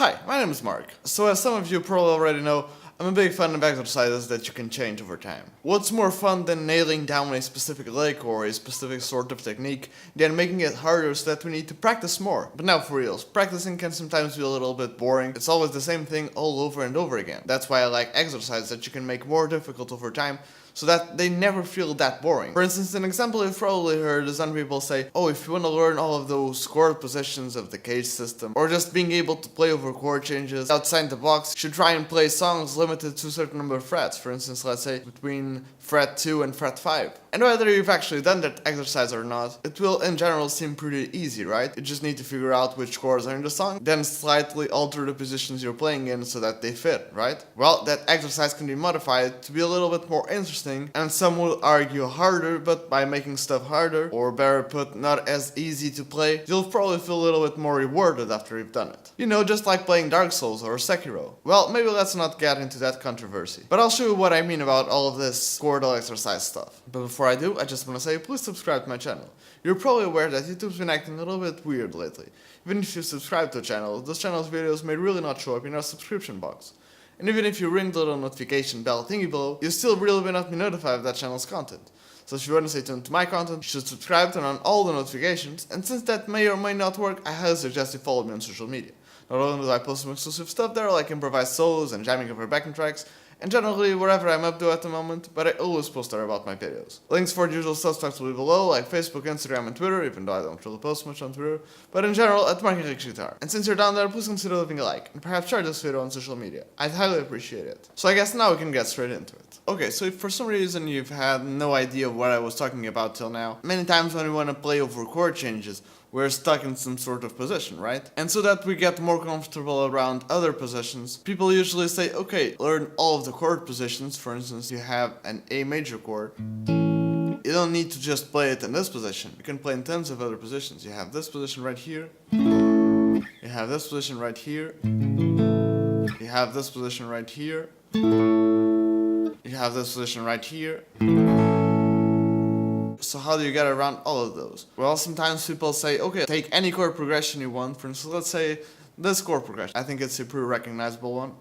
Hi, my name is Mark. So as some of you probably already know, I'm a big fan of exercises that you can change over time. What's more fun than nailing down a specific lick or a specific sort of technique than making it harder so that we need to practice more? But now for reals, practicing can sometimes be a little bit boring. It's always the same thing all over and over again. That's why I like exercises that you can make more difficult over time so that they never feel that boring. For instance, an example you've probably heard is when people say, oh, if you want to learn all of those chord positions of the cage system, or just being able to play over chord changes outside the box, you should try and play songs limited to a certain number of frets. For instance, let's say between fret 2 and fret 5. And whether you've actually done that exercise or not, it will in general seem pretty easy, right? You just need to figure out which chords are in the song, then slightly alter the positions you're playing in so that they fit, right? Well, that exercise can be modified to be a little bit more interesting, and some will argue harder, but by making stuff harder, or better put, not as easy to play, you'll probably feel a little bit more rewarded after you've done it. You know, just like playing Dark Souls or Sekiro. Well, maybe let's not get into that controversy. But I'll show you what I mean about all of this chordal exercise stuff. But before I do, I just want to say, please subscribe to my channel. You're probably aware that YouTube's been acting a little bit weird lately. Even if you subscribe to the channel, this channel's videos may really not show up in our subscription box. And even if you ring the little notification bell thingy below, you still really will not be notified of that channel's content. So if you want to stay tuned to my content, you should subscribe, turn on all the notifications, and since that may or may not work, I highly suggest you follow me on social media. Not only do I post some exclusive stuff there, like improvised solos and jamming over backing tracks, and generally wherever I'm up to at the moment, but I always post there about my videos. Links for the usual suspects will be below, like Facebook, Instagram, and Twitter, even though I don't really post much on Twitter, but in general at Complicating. And since you're down there, please consider leaving a like, and perhaps share this video on social media. I'd highly appreciate it. So I guess now we can get straight into it. Okay, so if for some reason you've had no idea what I was talking about till now, many times when we want to play over chord changes, we're stuck in some sort of position, right? And so that we get more comfortable around other positions, people usually say, okay, learn all of the chord positions. For instance, you have an A major chord. You don't need to just play it in this position. You can play in tons of other positions. You have this position right here. You have this position right here. You have this position right here. You have this position right here. So how do you get around all of those? Well, sometimes people say, okay, take any chord progression you want. For instance, let's say this chord progression. I think it's a pretty recognizable one.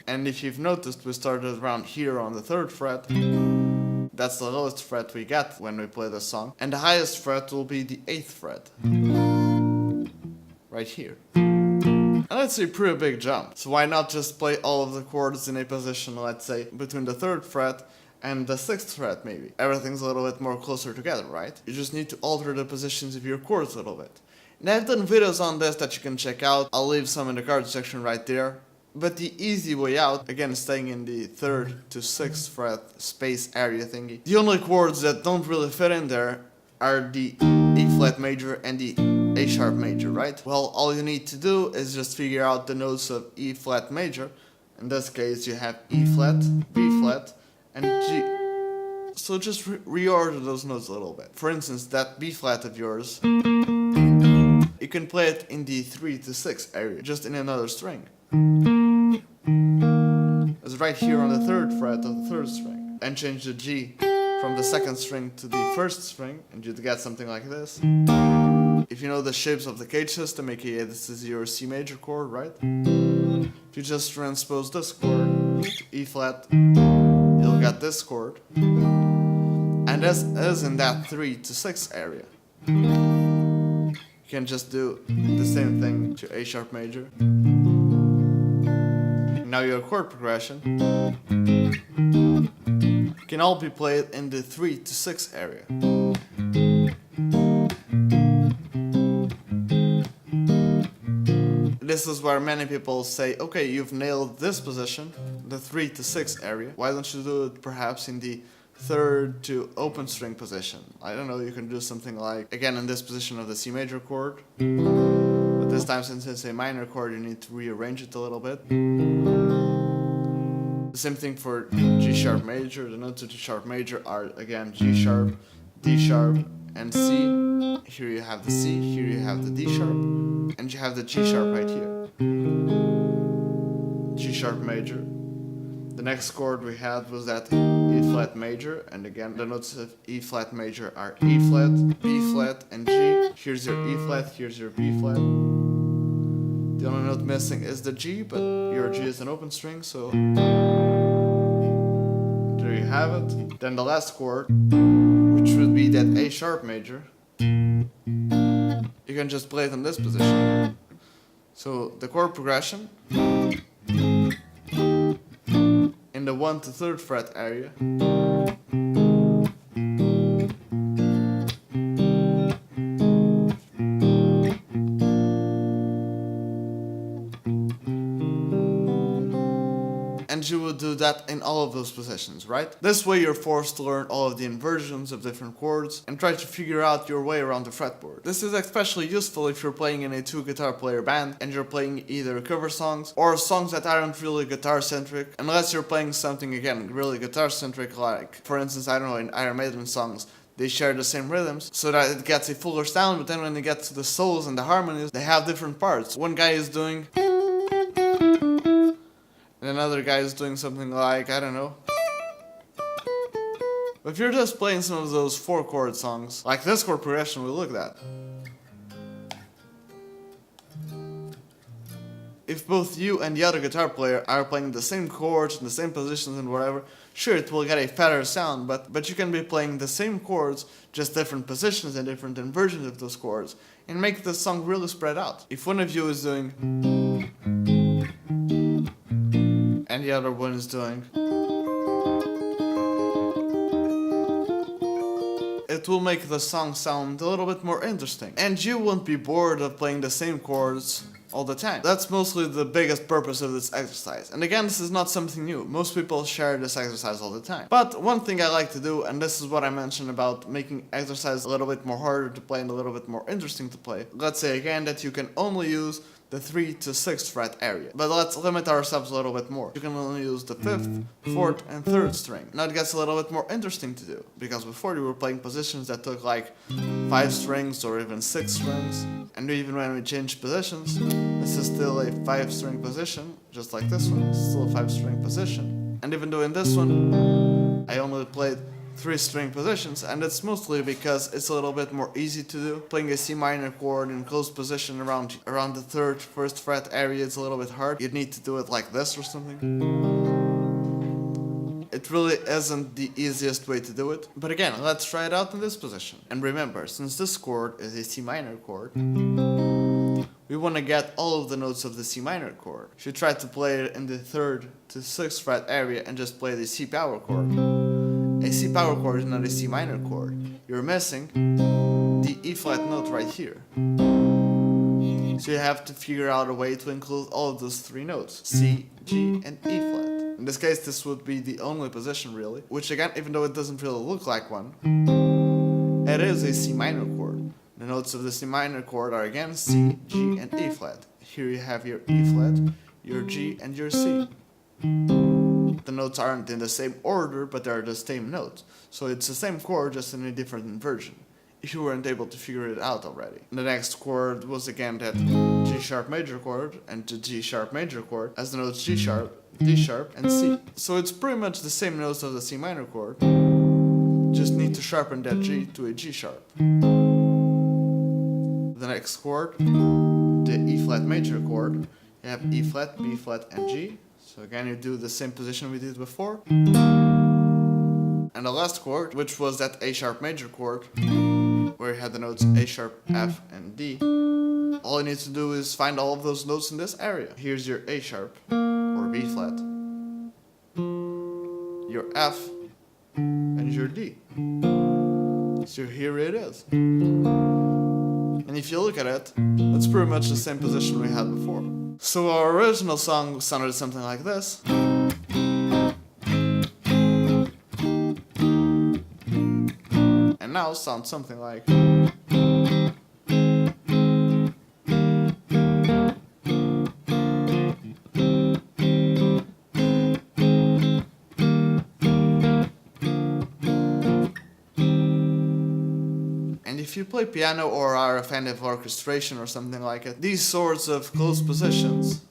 And if you've noticed, we started around here on the 3rd fret. That's the lowest fret we get when we play this song. And the highest fret will be the 8th fret. Right here. And that's a pretty big jump. So why not just play all of the chords in a position, let's say, between the 3rd fret and the 6th fret maybe. Everything's a little bit more closer together, right? You just need to alter the positions of your chords a little bit. And I've done videos on this that you can check out. I'll leave some in the card section right there. But the easy way out, again staying in the 3rd to 6th fret space area thingy, the only chords that don't really fit in there are the E flat major and the A sharp major, right? Well, all you need to do is just figure out the notes of E flat major. In this case, you have E flat, B flat, and G. So just reorder those notes a little bit. For instance, that B flat of yours, you can play it in the 3 to 6 area, just in another string. It's right here on the 3rd fret of the 3rd string. And change the G from the 2nd string to the 1st string, and you'd get something like this. If you know the shapes of the cage system, aka this is your C major chord, right? If you just transpose this chord to E flat, you'll get this chord. And this is in that 3 to 6 area. You can just do the same thing to A sharp major. Now your chord progression can all be played in the 3 to 6 area. This is where many people say, okay, you've nailed this position, the 3 to 6 area. Why don't you do it perhaps in the 3rd to open string position? I don't know, you can do something like, again in this position of the C major chord. But this time, since it's a minor chord, you need to rearrange it a little bit. The same thing for G sharp major. The notes of G sharp major are again G sharp, D sharp, and C. Here you have the C, here you have the D sharp, and you have the G sharp right here. G sharp major, The next chord we had was that E flat major, and again the notes of E flat major are E flat, B flat, and G. Here's your E flat, here's your B flat. The only note missing is the G, but your G is an open string, so there you have it. Then the last chord, which would be that A sharp major, you can just play it in this position. So the chord progression in the 1 to 3rd fret area, and you would do that in all of those positions, right? This way you're forced to learn all of the inversions of different chords and try to figure out your way around the fretboard. This is especially useful if you're playing in a 2-guitar player band and you're playing either cover songs or songs that aren't really guitar centric, unless you're playing something again really guitar centric, like for instance, I don't know, in Iron Maiden songs they share the same rhythms so that it gets a fuller sound, but then when it gets to the solos and the harmonies, they have different parts. One guy is doing, and another guy is doing something like, I don't know. But if you're just playing some of those 4-chord songs, like this chord progression we looked at, if both you and the other guitar player are playing the same chords in the same positions and whatever, sure, it will get a fatter sound, but you can be playing the same chords, just different positions and different inversions of those chords, and make the song really spread out. If one of you is doing, and the other one is doing, it will make the song sound a little bit more interesting. And you won't be bored of playing the same chords all the time. That's mostly the biggest purpose of this exercise. And again, this is not something new. Most people share this exercise all the time. But one thing I like to do, and this is what I mentioned about making exercise a little bit more harder to play and a little bit more interesting to play. Let's say again that you can only use the 3 to 6th fret area. But let's limit ourselves a little bit more. You can only use the 5th, 4th, and 3rd string. Now it gets a little bit more interesting to do, because before you were playing positions that took like 5 strings or even 6 strings. And even when we change positions, this is still a 5-string position, just like this one. It's still a 5-string position. And even doing this one, I only played 3-string positions, and it's mostly because it's a little bit more easy to do. Playing a C minor chord in close position around the 3rd, 1st fret area is a little bit hard. You'd need to do it like this or something. It really isn't the easiest way to do it. But again, let's try it out in this position. And remember, since this chord is a C minor chord, we want to get all of the notes of the C minor chord. If you try to play it in the 3rd to 6th fret area and just play the C power chord, a C power chord is not a C minor chord. You're missing the E flat note right here. So you have to figure out a way to include all of those 3 notes, C, G, and E flat. In this case, this would be the only position really, which again, even though it doesn't really look like one, it is a C minor chord. The notes of the C minor chord are again C, G, and E flat. Here you have your E flat, your G, and your C. The notes aren't in the same order, but they're the same notes. So it's the same chord, just in a different inversion, if you weren't able to figure it out already. The next chord was again that G sharp major chord, and the G sharp major chord as the notes G sharp, D sharp, and C. So it's pretty much the same notes of the C minor chord, just need to sharpen that G to a G sharp. The next chord, the E flat major chord, you have E flat, B flat, and G. So again, you do the same position we did before. And the last chord, which was that A sharp major chord, where you had the notes A sharp, F, and D. All you need to do is find all of those notes in this area. Here's your A sharp, or B flat, your F, and your D. So here it is. And if you look at it, it's pretty much the same position we had before. So our original song sounded something like this. And now sounds something like... If you play piano or are a fan of orchestration or something like it, these sorts of close positions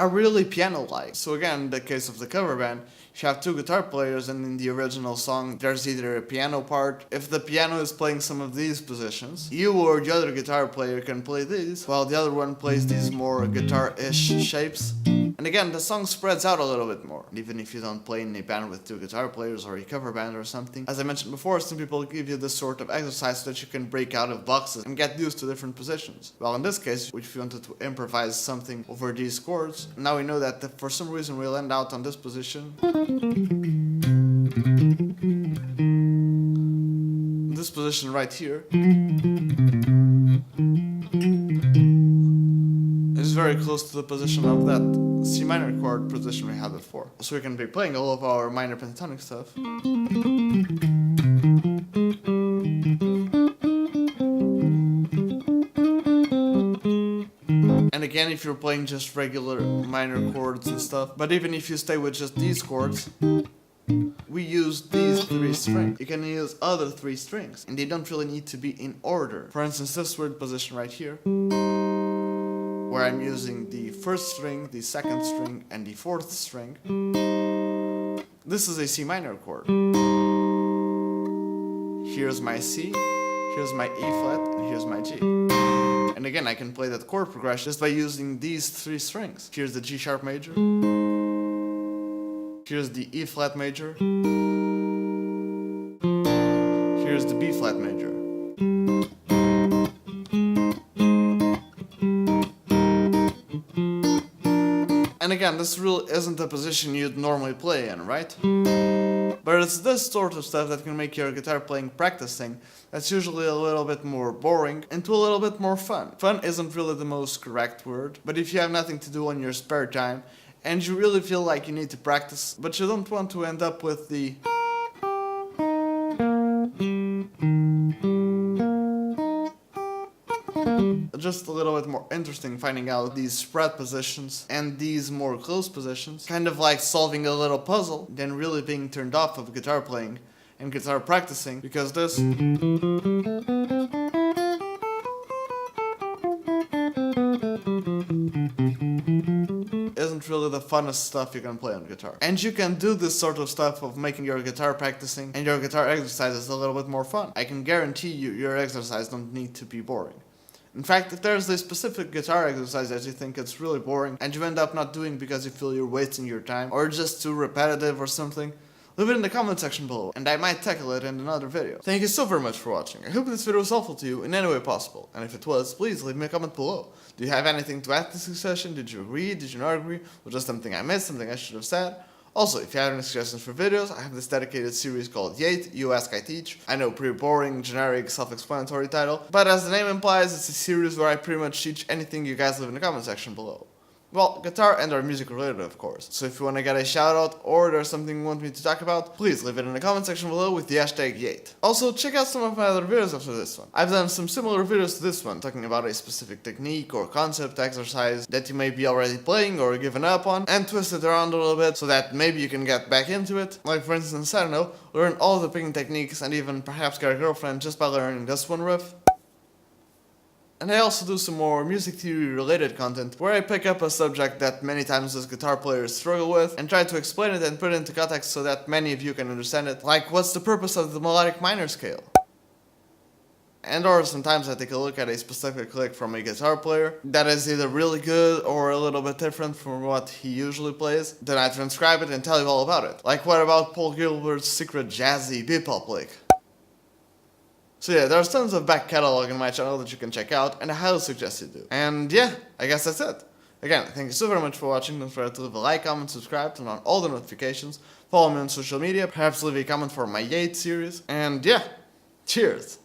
are really piano-like. So again, in the case of the cover band, you have two guitar players, and in the original song there's either a piano part. If the piano is playing some of these positions, you or the other guitar player can play these, while the other one plays these more guitar-ish shapes. And again, the song spreads out a little bit more. Even if you don't play in a band with two guitar players or a cover band or something. As I mentioned before, some people give you this sort of exercise so that you can break out of boxes and get used to different positions. Well, in this case, if you wanted to improvise something over these chords, now we know that for some reason we'll end out on this position. This position right here is very close to the position of that C minor chord position we had before. So we can be playing all of our minor pentatonic stuff. And again, if you're playing just regular minor chords and stuff, but even if you stay with just these chords, we use these three strings. You can use other three strings, and they don't really need to be in order. For instance, this weird position right here, where I'm using the first string, the second string, and the fourth string. This is a C minor chord. Here's my C, here's my E flat, and here's my G. And again, I can play that chord progression just by using these three strings. Here's the G sharp major. Here's the E flat major. Here's the B flat major. And again, this really isn't a position you'd normally play in, right? But it's this sort of stuff that can make your guitar playing practicing that's usually a little bit more boring into a little bit more fun. Fun isn't really the most correct word, but if you have nothing to do on your spare time and you really feel like you need to practice, but you don't want to end up with the just a little bit more interesting finding out these spread positions and these more close positions, kind of like solving a little puzzle, than really being turned off of guitar playing and guitar practicing, because this isn't really the funnest stuff you can play on guitar. And you can do this sort of stuff of making your guitar practicing and your guitar exercises a little bit more fun. I can guarantee you your exercise don't need to be boring. In fact, if there's a specific guitar exercise that you think it's really boring and you end up not doing because you feel you're wasting your time or just too repetitive or something, leave it in the comment section below and I might tackle it in another video. Thank you so very much for watching. I hope this video was helpful to you in any way possible, and if it was, please leave me a comment below. Do you have anything to add to this discussion? Did you agree? Did you not agree? Or just something I missed, something I should have said? Also, if you have any suggestions for videos, I have this dedicated series called Yate, You Ask I Teach. I know, pretty boring, generic, self-explanatory title, but as the name implies, it's a series where I pretty much teach anything you guys leave in the comment section below. Well, guitar and or music related, of course. So if you want to get a shout out or there's something you want me to talk about, please leave it in the comment section below with the hashtag Yate. Also, check out some of my other videos after this one. I've done some similar videos to this one, talking about a specific technique or concept exercise that you may be already playing or given up on, and twist it around a little bit so that maybe you can get back into it. Like for instance, I don't know, learn all the picking techniques and even perhaps get a girlfriend just by learning this one riff. And I also do some more music theory related content where I pick up a subject that many times as guitar players struggle with and try to explain it and put it into context so that many of you can understand it, like what's the purpose of the melodic minor scale? And or sometimes I take a look at a specific lick from a guitar player that is either really good or a little bit different from what he usually plays, then I transcribe it and tell you all about it. Like what about Paul Gilbert's secret jazzy bebop lick? So yeah, there's tons of back catalog in my channel that you can check out, and I highly suggest you do. And yeah, I guess that's it. Again, thank you so very much for watching. Don't forget to leave a like, comment, subscribe, turn on all the notifications, follow me on social media, perhaps leave a comment for my Yate series, and yeah, cheers!